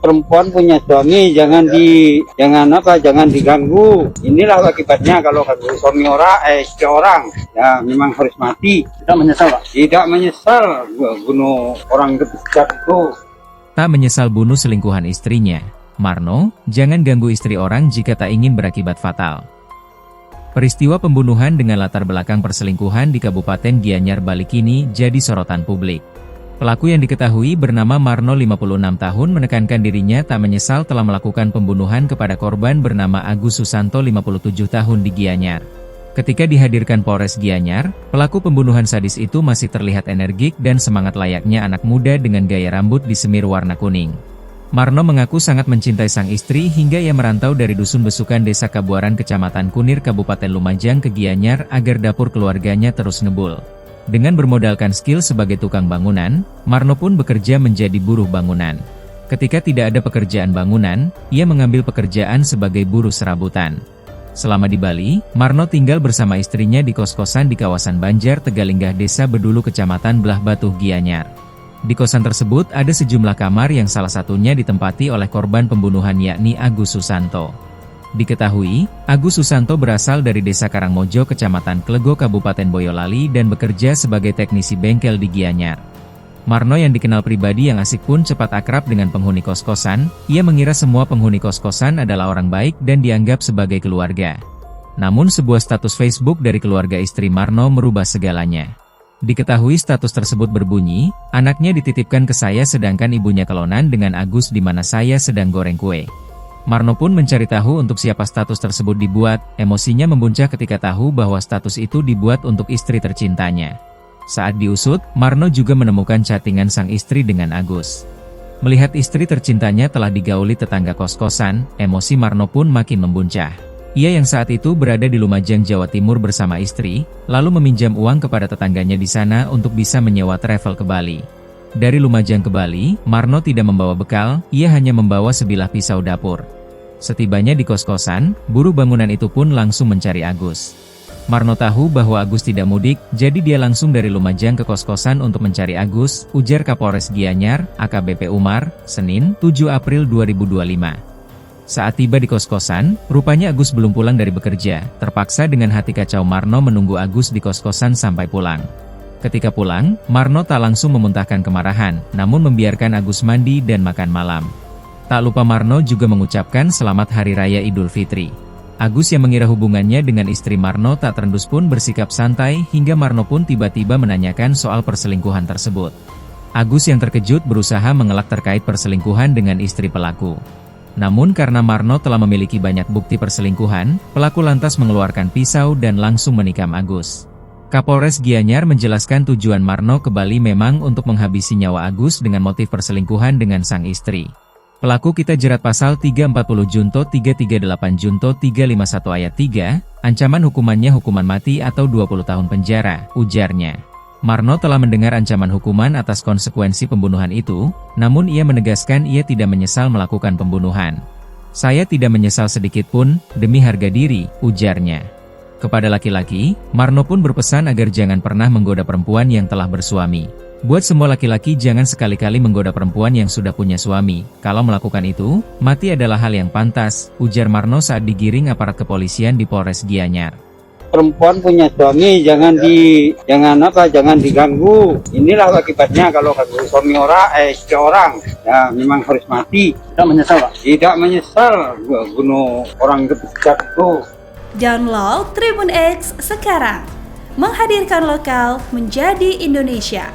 Perempuan punya suami jangan diganggu. Inilah akibatnya kalau ganggu suami istri orang, ya memang harus mati. Tidak menyesal, Pak? Tidak menyesal bunuh orang ketiga itu. Tak menyesal bunuh selingkuhan istrinya. Marno, jangan ganggu istri orang jika tak ingin berakibat fatal. Peristiwa pembunuhan dengan latar belakang perselingkuhan di Kabupaten Gianyar, Bali kini jadi sorotan publik. Pelaku yang diketahui bernama Marno 56 tahun menekankan dirinya tak menyesal telah melakukan pembunuhan kepada korban bernama Agus Susanto 57 tahun di Gianyar. Ketika dihadirkan Polres Gianyar, pelaku pembunuhan sadis itu masih terlihat energik dan semangat layaknya anak muda dengan gaya rambut disemir warna kuning. Marno mengaku sangat mencintai sang istri hingga ia merantau dari Dusun Besukan Desa Kabuaran Kecamatan Kunir Kabupaten Lumajang ke Gianyar agar dapur keluarganya terus ngebul. Dengan bermodalkan skill sebagai tukang bangunan, Marno pun bekerja menjadi buruh bangunan. Ketika tidak ada pekerjaan bangunan, ia mengambil pekerjaan sebagai buruh serabutan. Selama di Bali, Marno tinggal bersama istrinya di kos-kosan di kawasan Banjar Tegalinggah Desa Bedulu Kecamatan Belah Batu Gianyar. Di kosan tersebut ada sejumlah kamar yang salah satunya ditempati oleh korban pembunuhan yakni Agus Susanto. Diketahui, Agus Susanto berasal dari Desa Karangmojo Kecamatan Klego Kabupaten Boyolali dan bekerja sebagai teknisi bengkel di Gianyar. Marno yang dikenal pribadi yang asik pun cepat akrab dengan penghuni kos-kosan. Ia mengira semua penghuni kos-kosan adalah orang baik dan dianggap sebagai keluarga. Namun sebuah status Facebook dari keluarga istri Marno merubah segalanya. Diketahui status tersebut berbunyi, anaknya dititipkan ke saya sedangkan ibunya kelonan dengan Agus di mana saya sedang goreng kue. Marno pun mencari tahu untuk siapa status tersebut dibuat, emosinya membuncah ketika tahu bahwa status itu dibuat untuk istri tercintanya. Saat diusut, Marno juga menemukan chattingan sang istri dengan Agus. Melihat istri tercintanya telah digauli tetangga kos-kosan, emosi Marno pun makin membuncah. Ia yang saat itu berada di Lumajang, Jawa Timur bersama istri, lalu meminjam uang kepada tetangganya di sana untuk bisa menyewa travel ke Bali. Dari Lumajang ke Bali, Marno tidak membawa bekal, ia hanya membawa sebilah pisau dapur. Setibanya di kos-kosan, buruh bangunan itu pun langsung mencari Agus. Marno tahu bahwa Agus tidak mudik, jadi dia langsung dari Lumajang ke kos-kosan untuk mencari Agus, ujar Kapolres Gianyar, AKBP Umar, Senin, 7 April 2025. Saat tiba di kos-kosan, rupanya Agus belum pulang dari bekerja, terpaksa dengan hati kacau Marno menunggu Agus di kos-kosan sampai pulang. Ketika pulang, Marno tak langsung memuntahkan kemarahan, namun membiarkan Agus mandi dan makan malam. Tak lupa Marno juga mengucapkan selamat Hari Raya Idul Fitri. Agus yang mengira hubungannya dengan istri Marno tak terendus pun bersikap santai hingga Marno pun tiba-tiba menanyakan soal perselingkuhan tersebut. Agus yang terkejut berusaha mengelak terkait perselingkuhan dengan istri pelaku. Namun karena Marno telah memiliki banyak bukti perselingkuhan, pelaku lantas mengeluarkan pisau dan langsung menikam Agus. Kapolres Gianyar menjelaskan tujuan Marno ke Bali memang untuk menghabisi nyawa Agus dengan motif perselingkuhan dengan sang istri. Pelaku kita jerat pasal 340 Junto 338 Junto 351 ayat 3, ancaman hukumannya hukuman mati atau 20 tahun penjara, ujarnya. Marno telah mendengar ancaman hukuman atas konsekuensi pembunuhan itu, namun ia menegaskan ia tidak menyesal melakukan pembunuhan. Saya tidak menyesal sedikit pun, demi harga diri, ujarnya. Kepada laki-laki, Marno pun berpesan agar jangan pernah menggoda perempuan yang telah bersuami. Buat semua laki-laki jangan sekali-kali menggoda perempuan yang sudah punya suami. Kalau melakukan itu, mati adalah hal yang pantas, ujar Marno saat digiring aparat kepolisian di Polres Gianyar. Perempuan punya suami jangan diganggu. Inilah akibatnya kalau ganggu suami istri orang, ya memang harus mati. Tidak menyesal, Pak? Tidak menyesal bunuh orang ketiga itu. Download Tribun X sekarang, menghadirkan lokal menjadi Indonesia.